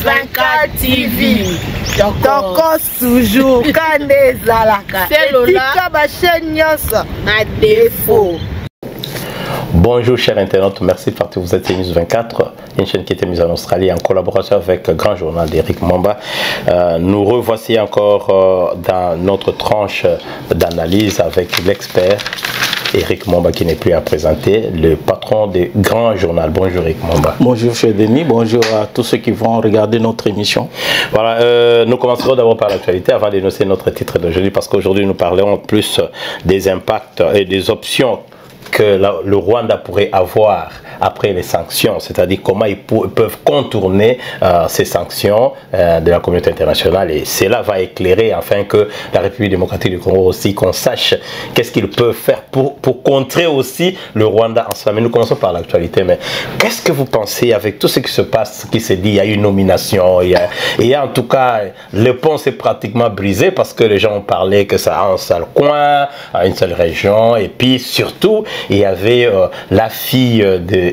24 TV. Toko toujours quand des alaka. C'est Lola. Ma chaîne Nyonso. Na défaut. Bonjour chers internautes, merci de partir. Vous êtes sur News 24, une chaîne qui était mise en Australie en collaboration avec le Grand Journal d'Eric Momba. Nous revoici encore dans notre tranche d'analyse avec l'expert Eric Momba qui n'est plus à présenter, le patron du Grand Journal. Bonjour Eric Momba. Bonjour cher Denis, bonjour à tous ceux qui vont regarder notre émission. Voilà, nous commencerons d'abord par l'actualité avant d'énoncer notre titre d'aujourd'hui parce qu'aujourd'hui nous parlerons plus des impacts et des options que le Rwanda pourrait avoir après les sanctions, c'est-à-dire comment ils peuvent contourner ces sanctions de la communauté internationale, et cela va éclairer afin que la République démocratique du Congo aussi, qu'on sache qu'est-ce qu'ils peuvent faire pour contrer aussi le Rwanda en soi. Mais nous commençons par l'actualité. Mais qu'est-ce que vous pensez avec tout ce qui se passe, qui se dit, il y a une nomination, il y a en tout cas, le pont s'est pratiquement brisé parce que les gens ont parlé que ça a un seul coin, à une seule région, et puis surtout, il y avait la fille de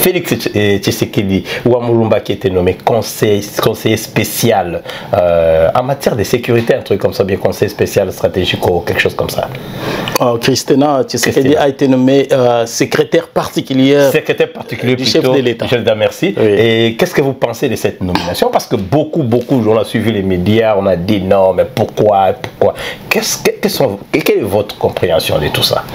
Félix Tshisekedi Ouamulumba qui était nommé conseiller spécial en matière de sécurité, un truc comme ça, bien conseiller spécial stratégique ou quelque chose comme ça. Christina Tshisekedi a été nommé secrétaire particulier du chef de l'État. Merci. Oui. Et qu'est-ce que vous pensez de cette nomination? Parce que beaucoup, on a suivi les médias, on a dit non, mais pourquoi? Quelle est votre compréhension de tout ça?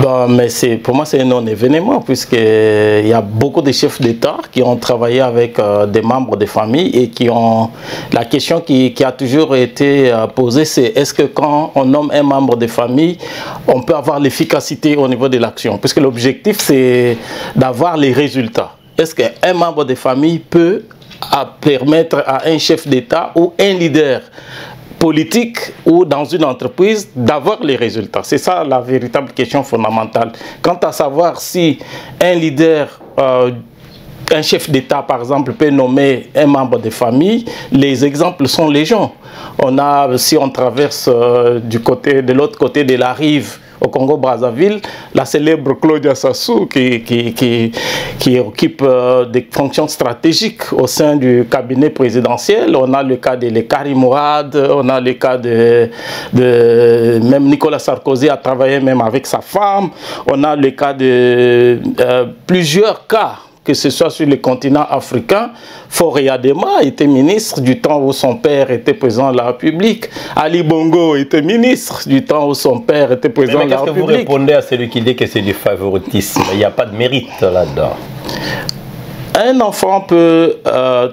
Bon, mais pour moi c'est un non-événement puisqu'il y a beaucoup de chefs d'État qui ont travaillé avec des membres de famille et qui ont... La question qui a toujours été posée, c'est est-ce que quand on nomme un membre de famille, on peut avoir l'efficacité au niveau de l'action? Puisque l'objectif c'est d'avoir les résultats. Est-ce qu'un membre de famille peut permettre à un chef d'État ou un leader politique ou dans une entreprise d'avoir les résultats? C'est ça la véritable question fondamentale. Quant à savoir si un leader, un chef d'État par exemple peut nommer un membre de famille, les exemples sont légion. Si on traverse de l'autre côté de la rive au Congo-Brazzaville, la célèbre Claudia Sassou qui occupe des fonctions stratégiques au sein du cabinet présidentiel. On a le cas de Lekari Mourad, on a le cas même Nicolas Sarkozy a travaillé même avec sa femme, on a le cas de plusieurs cas, que ce soit sur le continent africain. Faure Yadema était ministre du temps où son père était président de la République. Ali Bongo était ministre du temps où son père était président de la République. Qu'est-ce que vous répondez à celui qui dit que c'est du favoritisme? Il n'y a pas de mérite là-dedans. Un enfant peut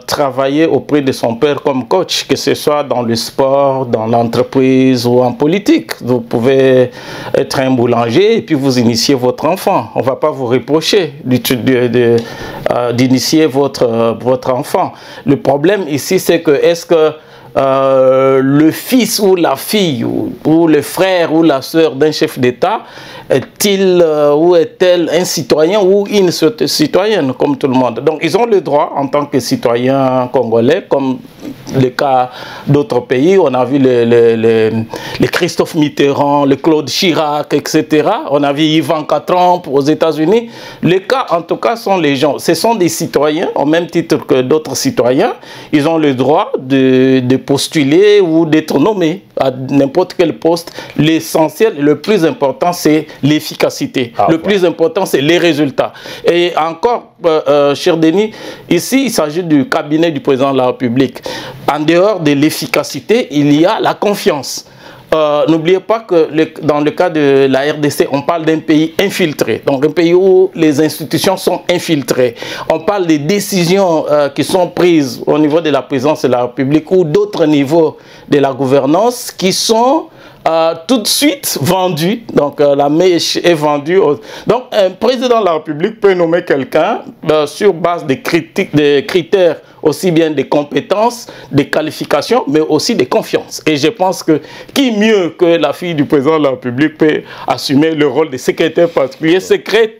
travailler auprès de son père comme coach, que ce soit dans le sport, dans l'entreprise ou en politique. Vous pouvez être un boulanger et puis vous initiez votre enfant. On ne va pas vous reprocher d'initier votre enfant. Le problème ici, c'est que est-ce que le fils ou la fille ou le frère ou la sœur d'un chef d'État est-il ou est-elle un citoyen ou une citoyenne comme tout le monde? Donc ils ont le droit en tant que citoyens congolais, comme le cas d'autres pays. On a vu le Christophe Mitterrand, le Claude Chirac, etc. On a vu Ivanka Trump aux États-Unis. Les cas en tout cas sont les gens. Ce sont des citoyens au même titre que d'autres citoyens. Ils ont le droit de postuler ou d'être nommés à n'importe quel poste. L'essentiel, le plus important, c'est l'efficacité. Le plus important, c'est les résultats. Et encore, cher Denis, ici, il s'agit du cabinet du président de la République. En dehors de l'efficacité, il y a la confiance. N'oubliez pas que dans le cas de la RDC, on parle d'un pays infiltré, donc un pays où les institutions sont infiltrées. On parle des décisions qui sont prises au niveau de la présidence de la République ou d'autres niveaux de la gouvernance qui sont tout de suite vendues. Donc la mèche est vendue. Donc un président de la République peut nommer quelqu'un sur base des critères aussi bien des compétences, des qualifications, mais aussi des confiances. Et je pense que qui mieux que la fille du président de la République peut assumer le rôle de secrétaire particulier, secret,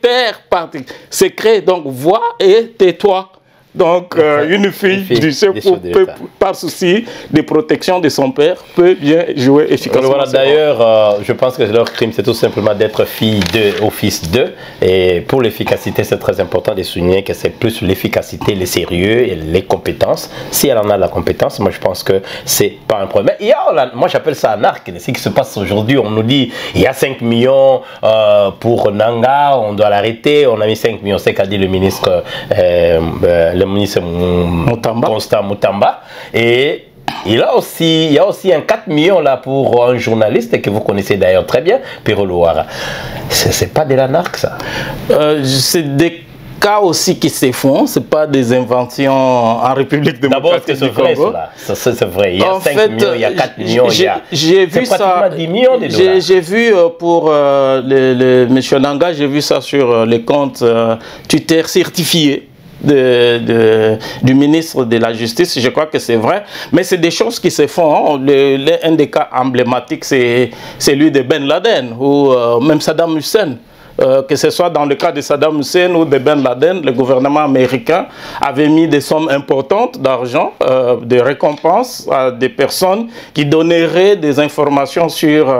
donc vois et tais-toi. Donc, une fille du chef d'État, par souci de protection de son père, peut bien jouer efficacement. Voilà, d'ailleurs, je pense que leur crime, c'est tout simplement d'être fille d'eux ou fils d'eux. Et pour l'efficacité, c'est très important de souligner que c'est plus l'efficacité, le sérieux et les compétences. Si elle en a la compétence, moi je pense que c'est pas un problème. Mais il y a, moi j'appelle ça un arc. Ce qui se passe aujourd'hui, on nous dit il y a 5 millions pour Nanga, on doit l'arrêter. On a mis 5 millions, c'est qu'a dit le ministre Constant Mutamba. Et il y a aussi un 4 millions là pour un journaliste que vous connaissez d'ailleurs très bien, Pero Louara. C'est pas de l'anarque ça. C'est des cas aussi qui se font, c'est pas des inventions en République démocratique du Congo. C'est vrai, il y a 5 millions, il y a 4 millions, j'ai vu ça, 10 millions de dollars. J'ai vu pour M. Nanga, j'ai vu ça sur les comptes Twitter certifiés du ministre de la Justice. Je crois que c'est vrai, mais c'est des choses qui se font. Un des cas emblématiques, c'est celui de Ben Laden ou même Saddam Hussein. Que ce soit dans le cas de Saddam Hussein ou de Ben Laden, le gouvernement américain avait mis des sommes importantes d'argent, de récompenses à des personnes qui donneraient des informations sur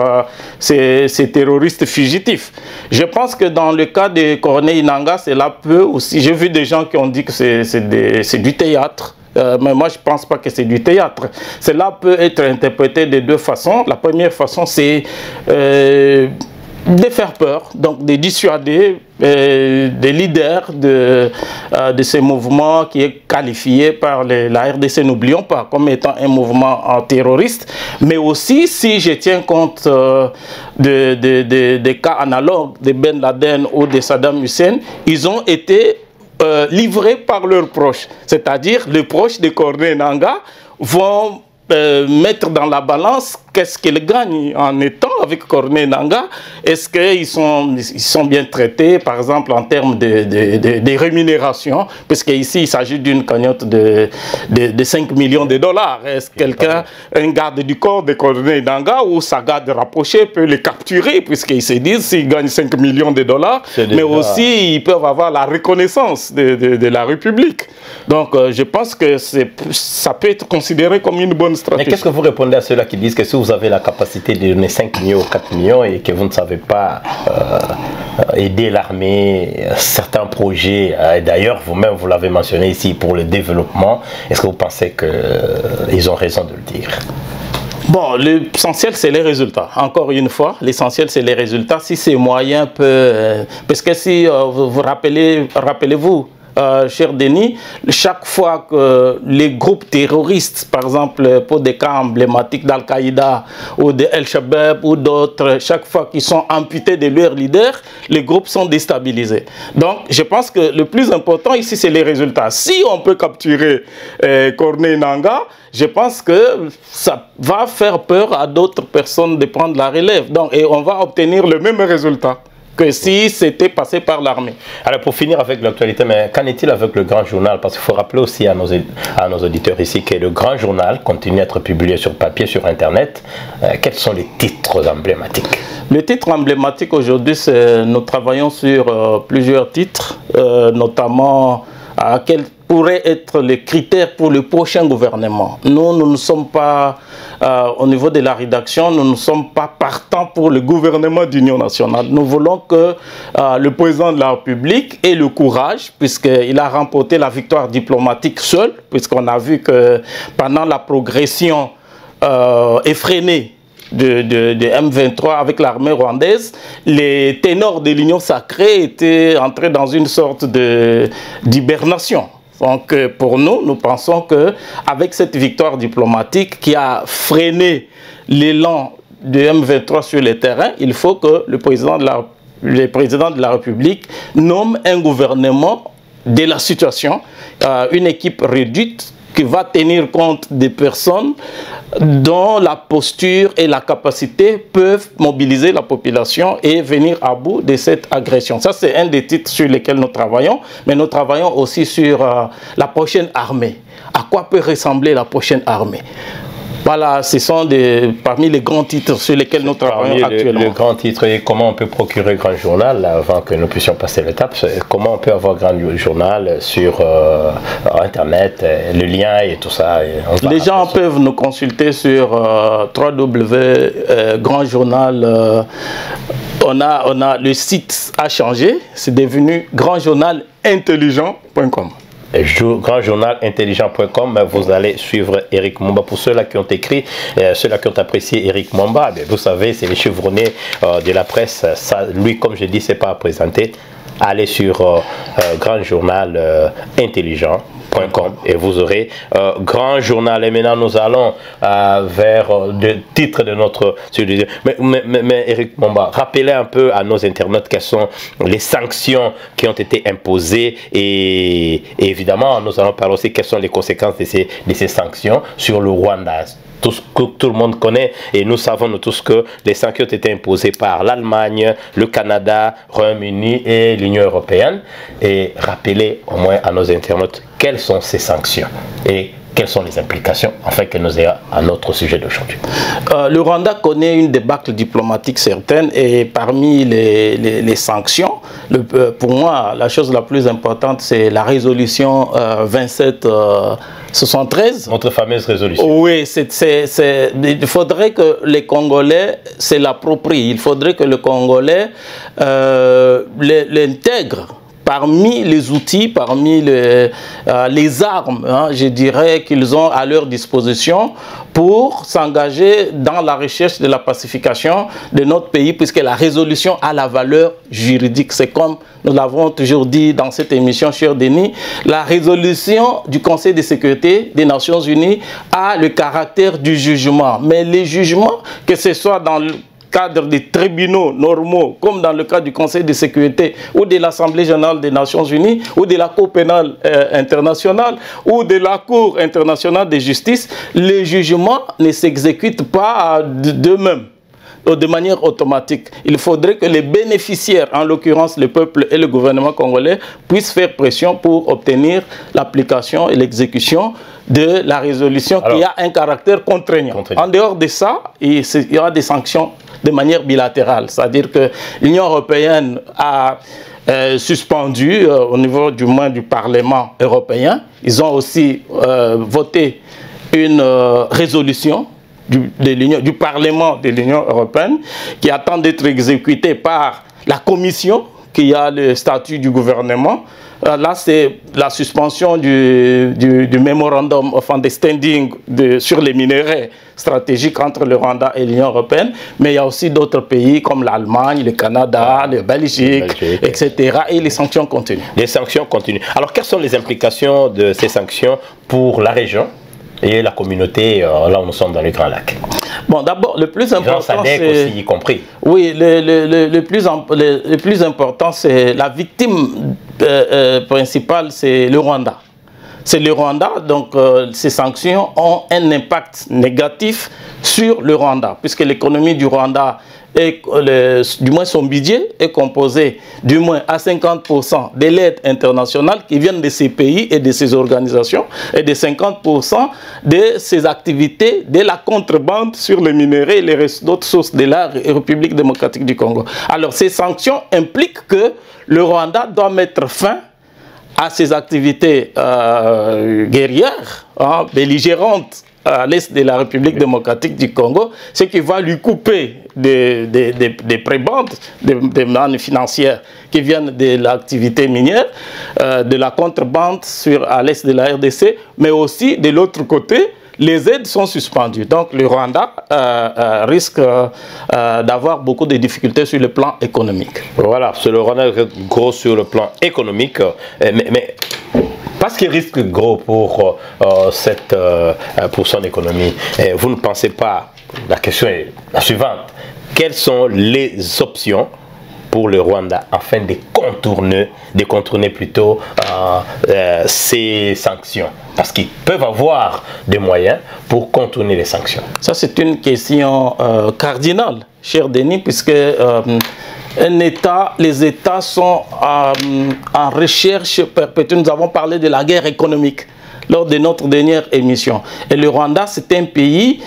ces terroristes fugitifs. Je pense que dans le cas de Corneille Nangaa, cela peut aussi... J'ai vu des gens qui ont dit que c'est du théâtre. Mais moi, je ne pense pas que c'est du théâtre. Cela peut être interprété de deux façons. La première façon, c'est... de faire peur, donc de dissuader des leaders de ces mouvements qui est qualifié par la RDC, n'oublions pas, comme étant un mouvement terroriste, mais aussi si je tiens compte des cas analogues de Ben Laden ou de Saddam Hussein, ils ont été livrés par leurs proches, c'est-à-dire les proches de Corneille Nangaa vont mettre dans la balance qu'est-ce qu'ils gagnent en étant avec Corneille Nangaa. Est-ce qu'ils sont bien traités, par exemple, en termes de rémunération, puisque ici, il s'agit d'une cagnotte de 5 millions de dollars. Est-ce que quelqu'un, un garde du corps de Corneille Nangaa ou sa garde rapprochée peut les capturer, puisqu'ils se disent s'ils gagnent 5 millions de dollars, mais aussi ils peuvent avoir la reconnaissance de la République. Donc, je pense que ça peut être considéré comme une bonne stratégie. Mais qu'est-ce que vous répondez à ceux-là qui disent que si vous avez la capacité de donner 5 millions ou 4 millions et que vous ne savez pas aider l'armée, certains projets, et d'ailleurs vous-même vous l'avez mentionné ici pour le développement, est-ce que vous pensez qu'ils ont raison de le dire? Bon, l'essentiel c'est les résultats. Encore une fois, l'essentiel c'est les résultats. Si ces moyens peuvent... parce que si vous rappelez-vous, cher Denis, chaque fois que les groupes terroristes, par exemple pour des cas emblématiques d'Al-Qaïda ou de El-Shabaab ou d'autres, chaque fois qu'ils sont amputés de leurs leaders, les groupes sont déstabilisés. Donc je pense que le plus important ici c'est les résultats. Si on peut capturer Corneille Nangaa, je pense que ça va faire peur à d'autres personnes de prendre la relève. Donc, et on va obtenir le même résultat que si c'était passé par l'armée. Alors pour finir avec l'actualité, mais qu'en est-il avec le grand journal? Parce qu'il faut rappeler aussi à nos auditeurs ici que le grand journal continue à être publié sur papier, sur Internet. Quels sont les titres emblématiques? Le titre emblématique aujourd'hui, nous travaillons sur plusieurs titres, notamment à quel pourraient être les critères pour le prochain gouvernement. Nous ne sommes pas, au niveau de la rédaction, nous ne sommes pas partants pour le gouvernement d'union nationale. Nous voulons que le président de la République ait le courage, puisqu'il a remporté la victoire diplomatique seul, puisqu'on a vu que pendant la progression effrénée de M23 avec l'armée rwandaise, les ténors de l'Union sacrée étaient entrés dans une sorte d'hibernation. Donc pour nous, nous pensons qu'avec cette victoire diplomatique qui a freiné l'élan de M23 sur le terrain, il faut que le président de la République nomme un gouvernement de la situation, une équipe réduite qui va tenir compte des personnes dont la posture et la capacité peuvent mobiliser la population et venir à bout de cette agression. Ça, c'est un des titres sur lesquels nous travaillons, mais nous travaillons aussi sur la prochaine armée. À quoi peut ressembler la prochaine armée? Voilà, ce sont parmi les grands titres sur lesquels nous travaillons actuellement. Le grand titre, et comment on peut procurer Grand Journal avant que nous puissions passer l'étape, comment on peut avoir Grand Journal sur Internet, le lien et tout ça. Les gens peuvent nous consulter sur www.grandjournal. On a le site a changé, c'est devenu grandjournalintelligent.com. grandjournalintelligent.com, vous allez suivre Eric Momba. Pour ceux-là qui ont écrit, ceux-là qui ont apprécié Eric Momba, vous savez, c'est les chevronnés de la presse. Ça, lui, comme je dis, c'est pas à présenter. Allez sur Grand Journal Intelligent.com et vous aurez Grand Journal. Et maintenant, nous allons vers le titre de notre... Mais Eric Momba, rappelez un peu à nos internautes quelles sont les sanctions qui ont été imposées et évidemment, nous allons parler aussi quelles sont les conséquences de ces sanctions sur le Rwanda. Tout ce que tout le monde connaît et nous savons nous tous que les sanctions ont été imposées par l'Allemagne, le Canada, Royaume-Uni et l'Union européenne. Et rappelez au moins à nos internautes quelles sont ces sanctions et quelles sont les implications afin que nous ayons à notre sujet d'aujourd'hui. Le Rwanda connaît une débâcle diplomatique certaine et parmi les sanctions, pour moi, la chose la plus importante, c'est la résolution 2773. Notre fameuse résolution. Oui, il faudrait que les Congolais se l'approprient. Il faudrait que le Congolais l'intègre parmi les outils, parmi les armes, hein, je dirais, qu'ils ont à leur disposition pour s'engager dans la recherche de la pacification de notre pays, puisque la résolution a la valeur juridique. C'est comme nous l'avons toujours dit dans cette émission, cher Denis, la résolution du Conseil de sécurité des Nations Unies a le caractère du jugement. Mais les jugements, que ce soit dans le cadre des tribunaux normaux, comme dans le cadre du Conseil de sécurité ou de l'Assemblée générale des Nations Unies ou de la Cour pénale internationale ou de la Cour internationale de justice, les jugements ne s'exécutent pas d'eux-mêmes, de manière automatique. Il faudrait que les bénéficiaires, en l'occurrence le peuple et le gouvernement congolais, puissent faire pression pour obtenir l'application et l'exécution de la résolution qui a un caractère contraignant. En dehors de ça, il y aura des sanctions de manière bilatérale, c'est-à-dire que l'Union européenne a suspendu au niveau du moins du Parlement européen. Ils ont aussi voté une résolution du Parlement de l'Union européenne qui attend d'être exécutée par la Commission qui a le statut du gouvernement. Là, c'est la suspension du Memorandum of Understanding sur les minerais stratégiques entre le Rwanda et l'Union européenne. Mais il y a aussi d'autres pays comme l'Allemagne, le Canada, la Belgique, etc. Et les sanctions continuent. Les sanctions continuent. Alors, quelles sont les implications de ces sanctions pour la région et la communauté, là où nous sommes dans les Grands Lacs? Bon, d'abord, le plus important, c'est... aussi y compris. Oui, le plus important, c'est la victime principale, c'est le Rwanda. C'est le Rwanda, donc ces sanctions ont un impact négatif sur le Rwanda, puisque l'économie du Rwanda, du moins son budget, est composé du moins à 50% de l'aide internationale qui viennent de ces pays et de ces organisations, et de 50% de ces activités de la contrebande sur les minéraux et les d'autres sources de la République démocratique du Congo. Alors ces sanctions impliquent que le Rwanda doit mettre fin à ces activités guerrières, belligérantes, à l'est de la République démocratique du Congo, ce qui va lui couper des prébendes, des mannes financières qui viennent de l'activité minière, de la contrebande à l'est de la RDC, mais aussi de l'autre côté, les aides sont suspendues. Donc le Rwanda risque d'avoir beaucoup de difficultés sur le plan économique. Voilà, c'est le Rwanda gros sur le plan économique, mais parce qu'il risque gros pour son économie, vous ne pensez pas, la question est la suivante, quelles sont les options pour le Rwanda afin de contourner plutôt ces sanctions? Parce qu'ils peuvent avoir des moyens pour contourner les sanctions. Ça, c'est une question cardinale, cher Denis, puisque les États sont en recherche perpétuelle. Nous avons parlé de la guerre économique. lors de notre dernière émission. Et le Rwanda, c'est un pays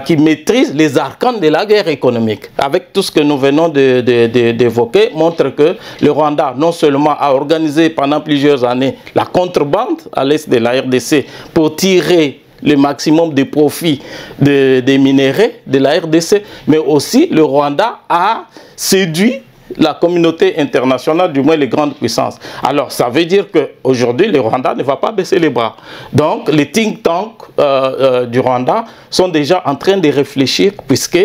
qui maîtrise les arcanes de la guerre économique. Avec tout ce que nous venons d'évoquer, montre que le Rwanda, non seulement a organisé pendant plusieurs années la contrebande à l'est de la RDC pour tirer le maximum de profits des minéraux de la RDC, mais aussi le Rwanda a séduit la communauté internationale, du moins les grandes puissances. Alors, ça veut dire qu'aujourd'hui, le Rwanda ne va pas baisser les bras. Donc, les think tanks du Rwanda sont déjà en train de réfléchir, puisque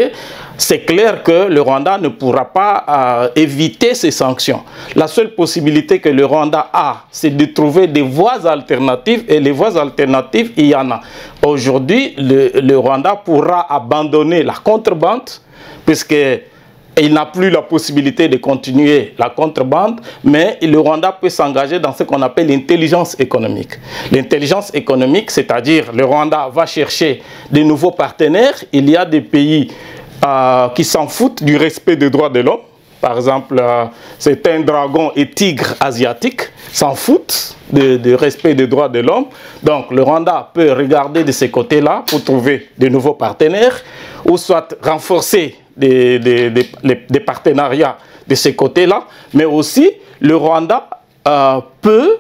c'est clair que le Rwanda ne pourra pas éviter ces sanctions. La seule possibilité que le Rwanda a, c'est de trouver des voies alternatives, et les voies alternatives, il y en a. Aujourd'hui, le Rwanda pourra abandonner la contrebande, puisque il n'a plus la possibilité de continuer la contrebande, mais le Rwanda peut s'engager dans ce qu'on appelle l'intelligence économique. L'intelligence économique, c'est-à-dire le Rwanda va chercher de nouveaux partenaires. Il y a des pays qui s'en foutent du respect des droits de l'homme. Par exemple, certains dragons et tigres asiatiques s'en foutent du respect des droits de l'homme. Donc le Rwanda peut regarder de ces côtés-là pour trouver de nouveaux partenaires, ou soit renforcer des partenariats de ces côtés-là, mais aussi le Rwanda peut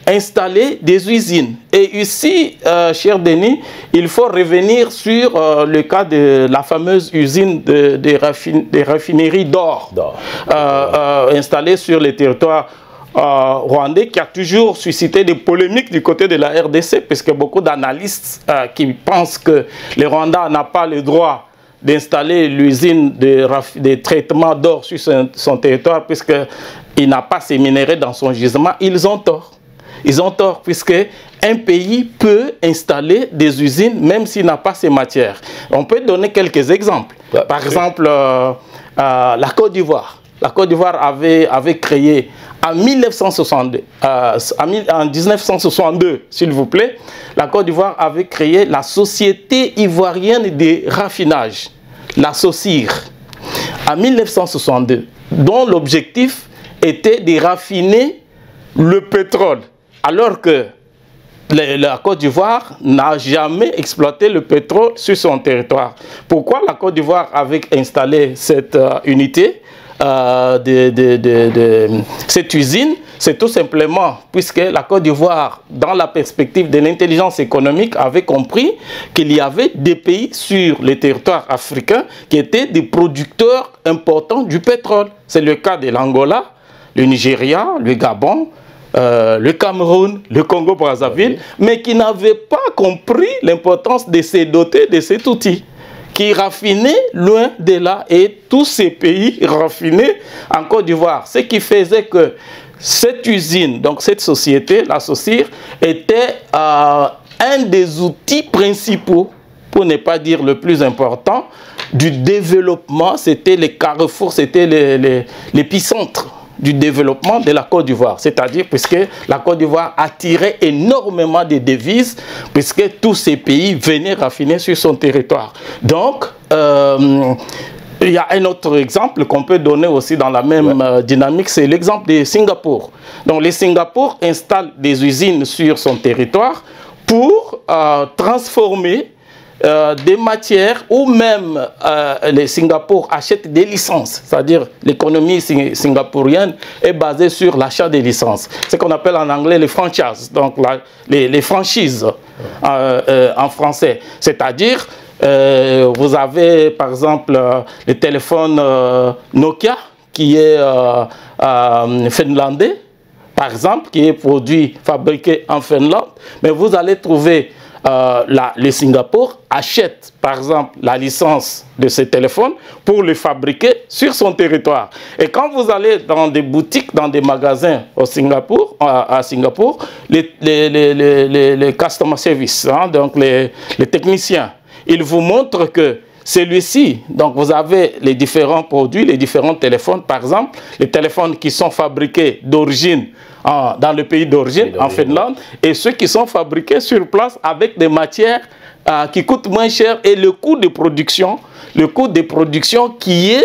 installer des usines. Et ici, cher Denis, il faut revenir sur le cas de la fameuse usine des raffineries d'or installée sur le territoire rwandais, qui a toujours suscité des polémiques du côté de la RDC, puisque beaucoup d'analystes qui pensent que le Rwanda n'a pas le droit d'installer l'usine de traitement d'or sur son territoire, puisqu'il n'a pas ces minéraux dans son gisement, ils ont tort. Ils ont tort, puisque un pays peut installer des usines même s'il n'a pas ces matières. On peut donner quelques exemples. Par exemple, la Côte d'Ivoire. La Côte d'Ivoire avait créé en 1962, s'il vous plaît, la Côte d'Ivoire avait créé la Société ivoirienne de raffinage, la SOCIR, en 1962, dont l'objectif était de raffiner le pétrole, alors que la Côte d'Ivoire n'a jamais exploité le pétrole sur son territoire. Pourquoi la Côte d'Ivoire avait installé cette unité, cette usine? C'est tout simplement puisque la Côte d'Ivoire, dans la perspective de l'intelligence économique, avait compris qu'il y avait des pays sur le territoire africain qui étaient des producteurs importants du pétrole. C'est le cas de l'Angola, le Nigeria, le Gabon, le Cameroun, le Congo-Brazzaville, mais qui n'avaient pas compris l'importance de se doter de cet outil, qui raffinait loin de là, et tous ces pays raffinaient en Côte d'Ivoire. Ce qui faisait que cette usine, donc cette société, la SOCIR, était un des outils principaux, pour ne pas dire le plus important, du développement. C'était les carrefours, c'était l'épicentre du développement de la Côte d'Ivoire. C'est-à-dire puisque la Côte d'Ivoire attirait énormément de devises, puisque tous ces pays venaient raffiner sur son territoire. Donc, il y a un autre exemple qu'on peut donner aussi dans la même dynamique, c'est l'exemple de Singapour. Donc, le Singapour installe des usines sur son territoire pour transformer des matières, ou même les Singapour achètent des licences, c'est-à-dire l'économie singapourienne est basée sur l'achat des licences. C'est ce qu'on appelle en anglais les franchises, donc les franchises en français. C'est-à-dire, vous avez par exemple le téléphone Nokia qui est finlandais, par exemple, qui est fabriqué en Finlande, mais vous allez trouver le Singapour achète par exemple la licence de ce téléphone pour le fabriquer sur son territoire. Et quand vous allez dans des boutiques, dans des magasins au Singapour, à Singapour, les customer service, hein, donc les techniciens, ils vous montrent que celui-ci, donc vous avez les différents produits, les différents téléphones, par exemple, les téléphones qui sont fabriqués d'origine dans le pays d'origine, en Finlande, et ceux qui sont fabriqués sur place avec des matières qui coûtent moins cher, et le coût de production qui est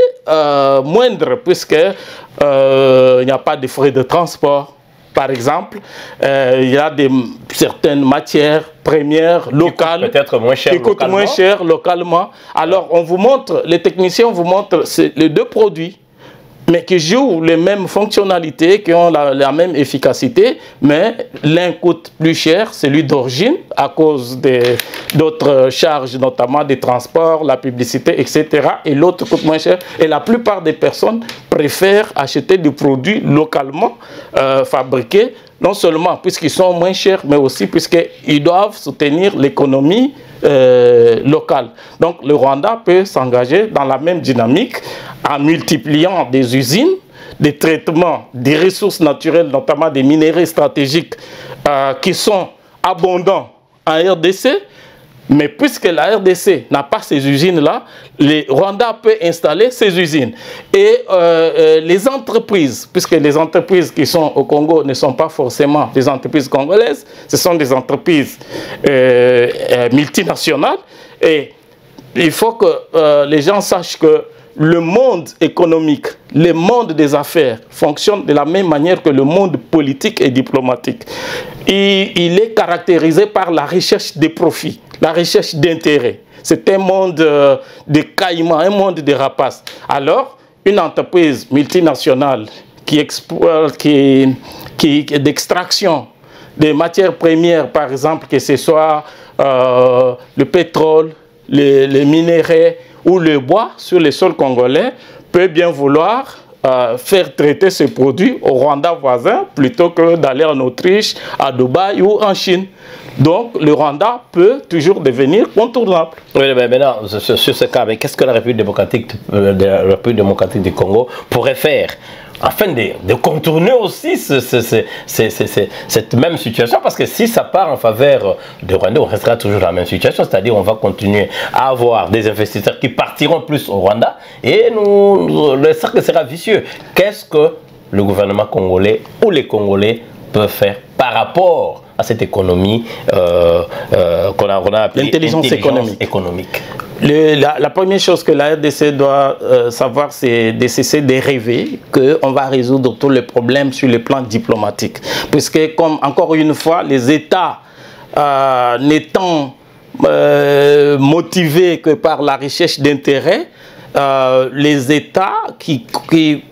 moindre, puisque il n'y a pas de frais de transport, Par exemple, il y a certaines matières premières locales peut-être moins cher qui coûtent moins cher localement. Alors, on vous montre, les techniciens vous montrent les deux produits, mais qui jouent les mêmes fonctionnalités, qui ont la même efficacité, mais l'un coûte plus cher, celui d'origine, à cause d'autres charges, notamment des transports, la publicité, etc. Et l'autre coûte moins cher. Et la plupart des personnes préfèrent acheter des produits localement fabriqués, non seulement puisqu'ils sont moins chers, mais aussi puisqu'ils doivent soutenir l'économie locale. Donc le Rwanda peut s'engager dans la même dynamique en multipliant des usines, des traitements, des ressources naturelles, notamment des minerais stratégiques qui sont abondants en RDC. Mais puisque la RDC n'a pas ces usines-là, le Rwanda peut installer ces usines. Et les entreprises, puisque les entreprises qui sont au Congo ne sont pas forcément des entreprises congolaises, ce sont des entreprises multinationales. Et il faut que les gens sachent que le monde économique, le monde des affaires fonctionne de la même manière que le monde politique et diplomatique. Il est caractérisé par la recherche des profits, la recherche d'intérêts. C'est un monde de caïmans, un monde de rapaces. Alors, une entreprise multinationale qui d'extraction des matières premières, par exemple, que ce soit le pétrole, les minéraux, ou le bois sur les sols congolais, peut bien vouloir faire traiter ces produits au Rwanda voisin plutôt que d'aller en Autriche, à Dubaï ou en Chine. Donc le Rwanda peut toujours devenir contournable. Oui, mais maintenant, sur ce cas, qu'est-ce que la République démocratique du Congo pourrait faire afin de contourner aussi cette même situation? Parce que si ça part en faveur de Rwanda, on restera toujours dans la même situation, c'est-à-dire on va continuer à avoir des investisseurs qui partiront plus au Rwanda et le cercle sera vicieux. Qu'est-ce que le gouvernement congolais ou les Congolais peuvent faire par rapport à cette économie qu'on a appelée l'intelligence économique? La première chose que la RDC doit savoir, c'est de cesser de rêver qu'on va résoudre tous les problèmes sur le plan diplomatique. Puisque, comme encore une fois, les États n'étant motivés que par la recherche d'intérêts, les États qui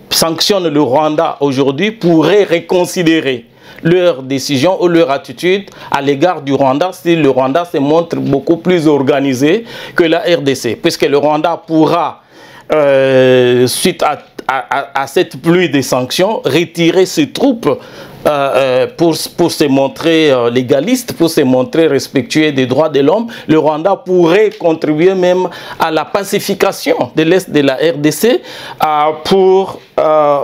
sanctionnent le Rwanda aujourd'hui pourraient reconsidérer leur décision ou leur attitude à l'égard du Rwanda si le Rwanda se montre beaucoup plus organisé que la RDC. Puisque le Rwanda pourra, suite à cette pluie de sanctions, retirer ses troupes pour se montrer légaliste, pour se montrer respectueux des droits de l'homme. Le Rwanda pourrait contribuer même à la pacification de l'Est de la RDC pour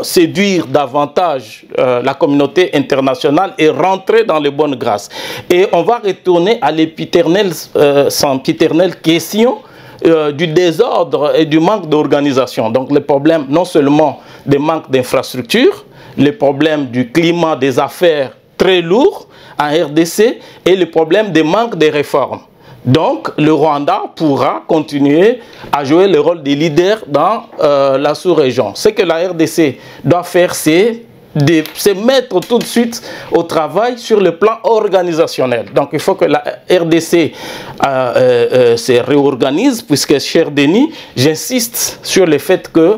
séduire davantage la communauté internationale et rentrer dans les bonnes grâces. Et on va retourner à l'épiternelle, sempiternelle question du désordre et du manque d'organisation. Donc le problème non seulement des manques d'infrastructures, les problèmes du climat des affaires très lourd en RDC et le problème des manques de réformes. Donc le Rwanda pourra continuer à jouer le rôle de leader dans la sous-région. Ce que la RDC doit faire, c'est de se mettre tout de suite au travail sur le plan organisationnel. Donc il faut que la RDC se réorganise, puisque, cher Denis, j'insiste sur le fait que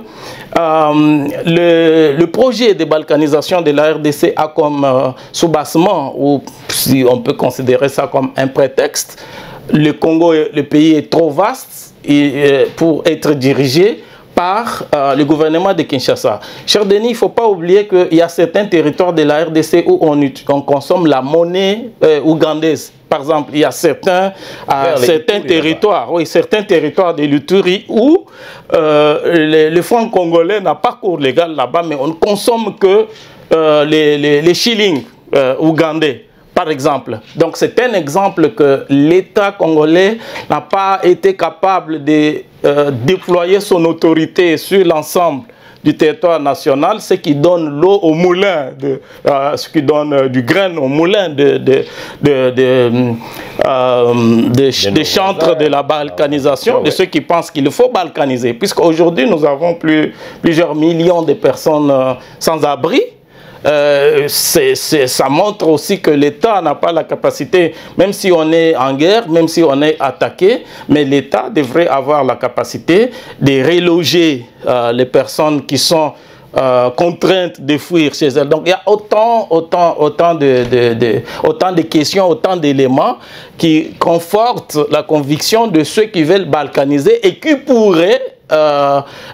le projet de balkanisation de la RDC a comme soubassement, ou si on peut considérer ça comme un prétexte, le Congo, le pays est trop vaste pour être dirigé par le gouvernement de Kinshasa. Cher Denis, il ne faut pas oublier qu'il y a certains territoires de la RDC où on consomme la monnaie ougandaise. Par exemple, il y a certains territoires, oui, certains territoires de l'Uturi où le franc congolais n'a pas cours légal là-bas, mais on ne consomme que les shillings ougandais, par exemple. Donc c'est un exemple que l'État congolais n'a pas été capable de déployer son autorité sur l'ensemble du territoire national, ce qui donne l'eau au moulin, ce qui donne du grain au moulin des chantres de la balkanisation, de ceux qui pensent qu'il faut balkaniser. Puisqu'aujourd'hui, nous avons plusieurs millions de personnes sans abri. ça montre aussi que l'État n'a pas la capacité, même si on est en guerre, même si on est attaqué, mais l'État devrait avoir la capacité de reloger les personnes qui sont contraintes de fuir chez elles. Donc il y a autant de questions, autant d'éléments qui confortent la conviction de ceux qui veulent balkaniser et qui pourraient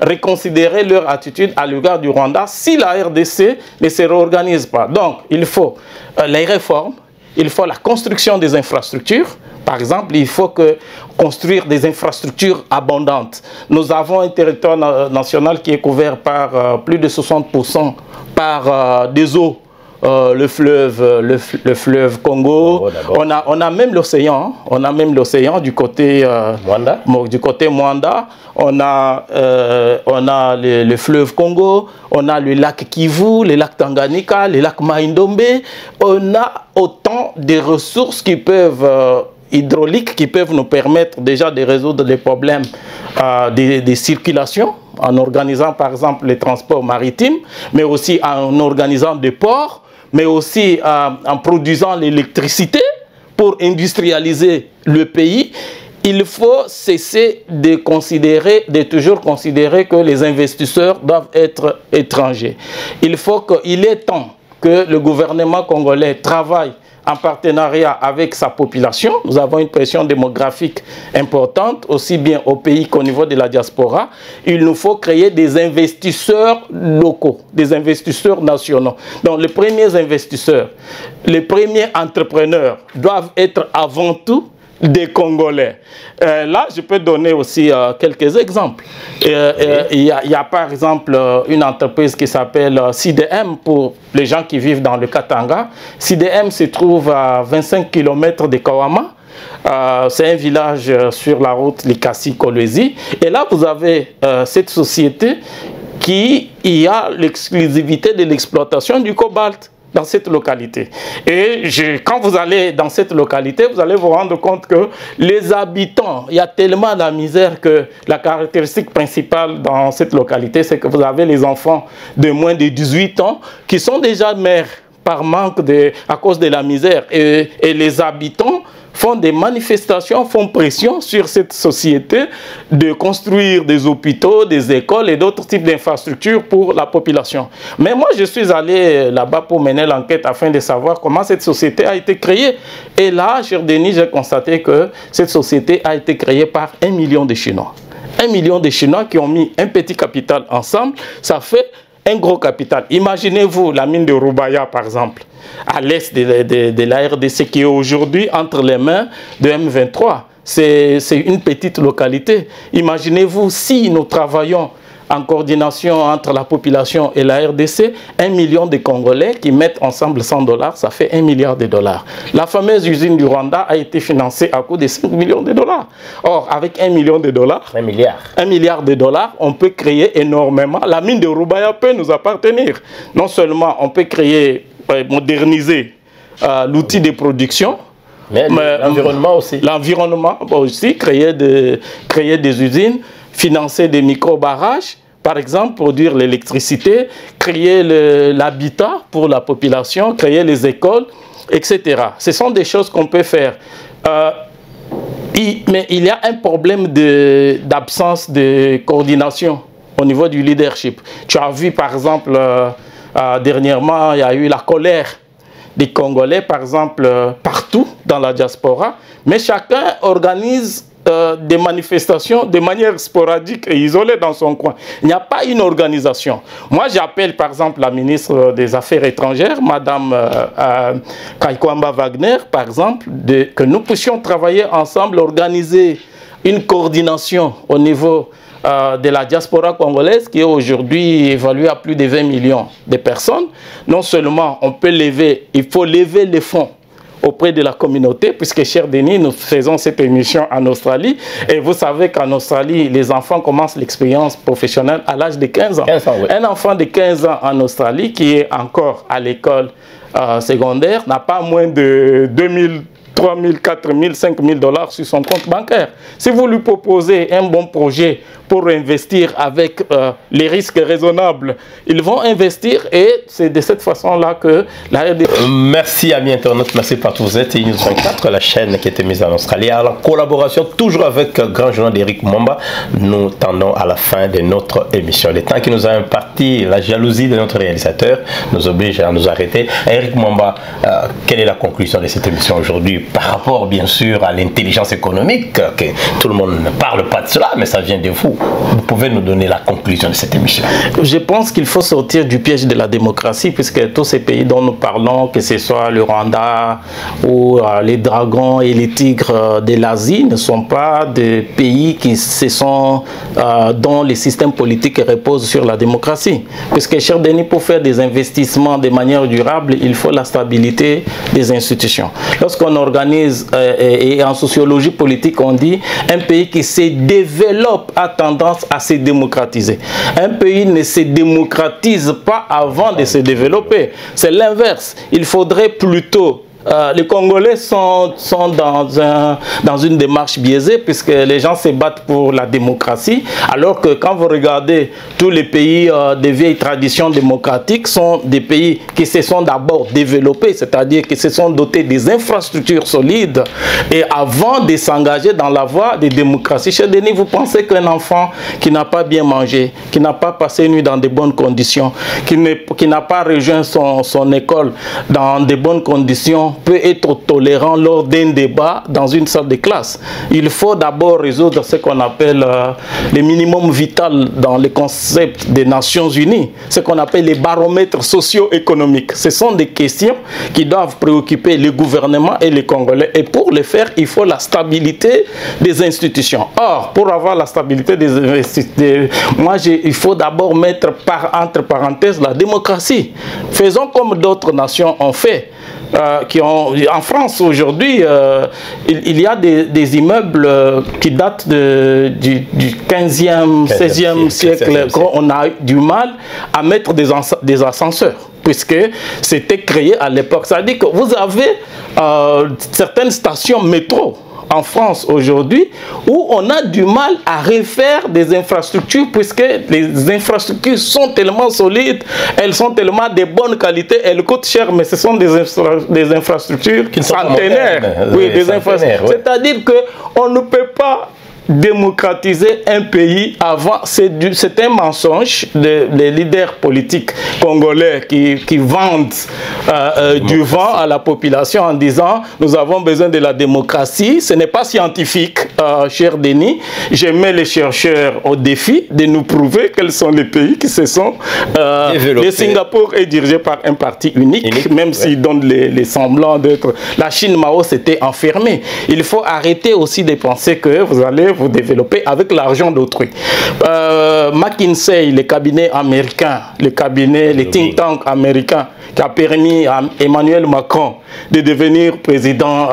reconsidérer leur attitude à l'égard du Rwanda si la RDC ne se réorganise pas. Donc il faut les réformes, il faut la construction des infrastructures. Par exemple, il faut construire des infrastructures abondantes. Nous avons un territoire national qui est couvert par plus de 60% par des eaux. Le fleuve Congo, on a même l'océan, du côté Mwanda, on a le fleuve Congo, on a le lac Kivu, le lac Tanganyika, le lac Mai-Ndombe, on a autant de ressources qui peuvent hydrauliques qui peuvent nous permettre déjà de résoudre les problèmes de circulation en organisant par exemple les transports maritimes, mais aussi en organisant des ports, mais aussi en produisant l'électricité pour industrialiser le pays. Il faut cesser de toujours considérer que les investisseurs doivent être étrangers. Il est temps que le gouvernement congolais travaille en partenariat avec sa population. Nous avons une pression démographique importante, aussi bien au pays qu'au niveau de la diaspora. Il nous faut créer des investisseurs locaux, des investisseurs nationaux. Donc les premiers investisseurs, les premiers entrepreneurs doivent être avant tout des Congolais. Là, je peux donner aussi quelques exemples. Il y a par exemple une entreprise qui s'appelle CDM pour les gens qui vivent dans le Katanga. CDM se trouve à 25 km de Kawama. C'est un village sur la route Likasi-Kolwezi. Et là, vous avez cette société qui a l'exclusivité de l'exploitation du cobalt dans cette localité. Et quand vous allez dans cette localité, vous allez vous rendre compte que les habitants, il y a tellement de misère que la caractéristique principale dans cette localité, c'est que vous avez les enfants de moins de 18 ans qui sont déjà mères par manque à cause de la misère. Et les habitants font des manifestations, font pression sur cette société de construire des hôpitaux, des écoles et d'autres types d'infrastructures pour la population. Mais moi, je suis allé là-bas pour mener l'enquête afin de savoir comment cette société a été créée. Et là, cher Denis, j'ai constaté que cette société a été créée par 1 million de Chinois. 1 million de Chinois qui ont mis un petit capital ensemble, ça fait un gros capital. Imaginez-vous la mine de Rubaya, par exemple, à l'est de la RDC, qui est aujourd'hui entre les mains de M23. C'est une petite localité. Imaginez-vous si nous travaillons en coordination entre la population et la RDC, 1 million de Congolais qui mettent ensemble 100 $, ça fait 1 milliard de dollars. La fameuse usine du Rwanda a été financée à coût de 5 millions de $. Or, avec 1 million de dollars, 1 milliard de dollars, on peut créer énormément. La mine de Rubaya peut nous appartenir. Non seulement on peut créer, moderniser l'outil de production, mais l'environnement aussi. L'environnement aussi, créer des usines, financer des micro-barrages, par exemple, produire l'électricité, créer l'habitat pour la population, créer les écoles, etc. Ce sont des choses qu'on peut faire. Mais il y a un problème d'absence de coordination au niveau du leadership. Tu as vu, par exemple, dernièrement, il y a eu la colère des Congolais, par exemple, partout dans la diaspora, mais chacun organise des manifestations de manière sporadique et isolée dans son coin. Il n'y a pas une organisation. Moi, j'appelle par exemple la ministre des Affaires étrangères, Madame Kaikwamba Wagner, par exemple, que nous puissions travailler ensemble, organiser une coordination au niveau de la diaspora congolaise qui est aujourd'hui évaluée à plus de 20 millions de personnes. Non seulement on peut il faut lever les fonds auprès de la communauté, puisque, cher Denis, nous faisons cette émission en Australie, et vous savez qu'en Australie, les enfants commencent l'expérience professionnelle à l'âge de 15 ans. 15 ans, oui. Un enfant de 15 ans en3 qui est encore à l'école secondaire n'a pas moins de 2 3 000, 4 000, 5 000 $ sur son compte bancaire. Si vous lui proposez un bon projet pour investir avec les risques raisonnables, ils vont investir et c'est de cette façon-là que la RDC... Merci amis internautes, merci partout. Vous êtes News 24, la chaîne qui a été mise en Australie. À la collaboration toujours avec Grand Journal d'Éric Mwamba, nous tendons à la fin de notre émission. Le temps qui nous a imparti, la jalousie de notre réalisateur nous oblige à nous arrêter. Éric Mwamba, quelle est la conclusion de cette émission aujourd'hui par rapport bien sûr à l'intelligence économique, que tout le monde ne parle pas de cela, mais ça vient de vous. Vous pouvez nous donner la conclusion de cette émission? Je pense qu'il faut sortir du piège de la démocratie, puisque tous ces pays dont nous parlons, que ce soit le Rwanda ou les dragons et les tigres de l'Asie, ne sont pas des pays qui dont les systèmes politiques reposent sur la démocratie. Puisque, cher Denis, pour faire des investissements de manière durable, il faut la stabilité des institutions. Lorsqu'on organise, et en sociologie politique, on dit un pays qui se développe a tendance à se démocratiser. Un pays ne se démocratise pas avant de se développer. C'est l'inverse. Il faudrait plutôt... les Congolais sont dans une démarche biaisée puisque les gens se battent pour la démocratie, alors que quand vous regardez tous les pays des vieilles traditions démocratiques sont des pays qui se sont d'abord développés, c'est-à-dire qui se sont dotés des infrastructures solides et avant de s'engager dans la voie des démocraties. Chez Denis, vous pensez qu'un enfant qui n'a pas bien mangé, qui n'a pas passé une nuit dans de bonnes conditions, qui n'a pas rejoint son école dans de bonnes conditions, peut être tolérant lors d'un débat dans une salle de classe? Il faut d'abord résoudre ce qu'on appelle les minimums vital dans le concept des Nations Unies, ce qu'on appelle les baromètres socio-économiques. Ce sont des questions qui doivent préoccuper le gouvernement et les Congolais, et pour le faire, il faut la stabilité des institutions. Or, pour avoir la stabilité des institutions, il faut d'abord mettre entre parenthèses la démocratie. Faisons comme d'autres nations ont fait. En France aujourd'hui, il y a des immeubles qui datent du 15e, 16e siècle. On a eu du mal à mettre des ascenseurs, puisque c'était créé à l'époque. C'est-à-dire que vous avez certaines stations métro en France aujourd'hui où on a du mal à refaire des infrastructures, puisque les infrastructures sont tellement solides, elles sont tellement de bonne qualité, elles coûtent cher, mais ce sont des infrastructures qui centenaires. Oui, des infrastructures. Oui. C'est-à-dire qu'on ne peut pas démocratiser un pays avant. C'est un mensonge des leaders politiques congolais qui vendent du vent à la population en disant nous avons besoin de la démocratie. Ce n'est pas scientifique, cher Denis. Je mets les chercheurs au défi de nous prouver quels sont les pays qui se sont le Singapour est dirigé par un parti unique, même s'il donne les semblants d'être... La Chine, Mao s'était enfermée. Il faut arrêter aussi de penser que vous allez vous développer avec l'argent d'autrui. McKinsey, le cabinet américain, les think tanks américains, qui a permis à Emmanuel Macron de devenir président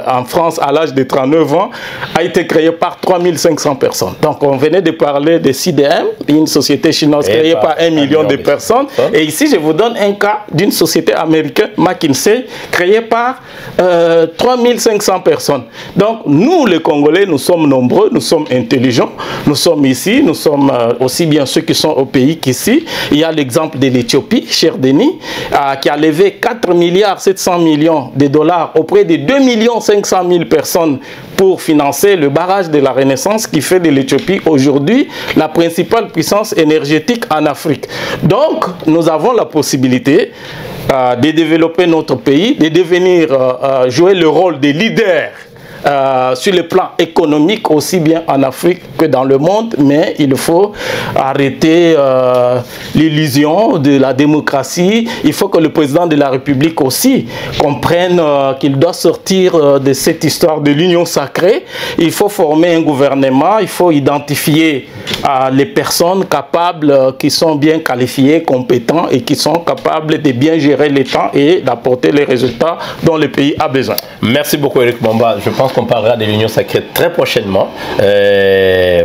en France à l'âge de 39 ans, a été créé par 3500 personnes. Donc on venait de parler de CDM, une société chinoise créée par 1 million de personnes. Et ici, je vous donne un cas d'une société américaine, McKinsey, créée par 3500 personnes. Donc nous, les Congolais, nous sommes nombreux, nous sommes intelligents, nous sommes ici, nous sommes aussi bien ceux qui sont au pays qu'ici. Il y a l'exemple de l'Éthiopie, cher Denis, qui a levé 4 milliards 700 millions de dollars auprès de 2 500 000 personnes pour financer le barrage de la Renaissance qui fait de l'Éthiopie aujourd'hui la principale puissance énergétique en Afrique. Donc, nous avons la possibilité de développer notre pays, de devenir, jouer le rôle de leader sur le plan économique aussi bien en Afrique que dans le monde, mais il faut arrêter l'illusion de la démocratie. Il faut que le président de la République aussi comprenne qu'il doit sortir de cette histoire de l'union sacrée. Il faut former un gouvernement, il faut identifier les personnes capables, qui sont bien qualifiées, compétents et qui sont capables de bien gérer les temps et d'apporter les résultats dont le pays a besoin. Merci beaucoup Éric Mwamba. Je pense qu'on parlera de l'union sacrée très prochainement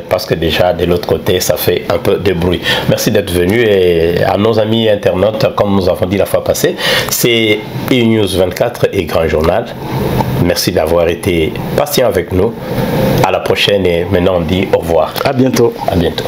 parce que déjà de l'autre côté ça fait un peu de bruit. Merci d'être venu et à nos amis internautes, comme nous avons dit la fois passée, c'est News 24 et Grand Journal Merci d'avoir été patient avec nous. À la prochaine et maintenant on dit au revoir. À bientôt. À bientôt.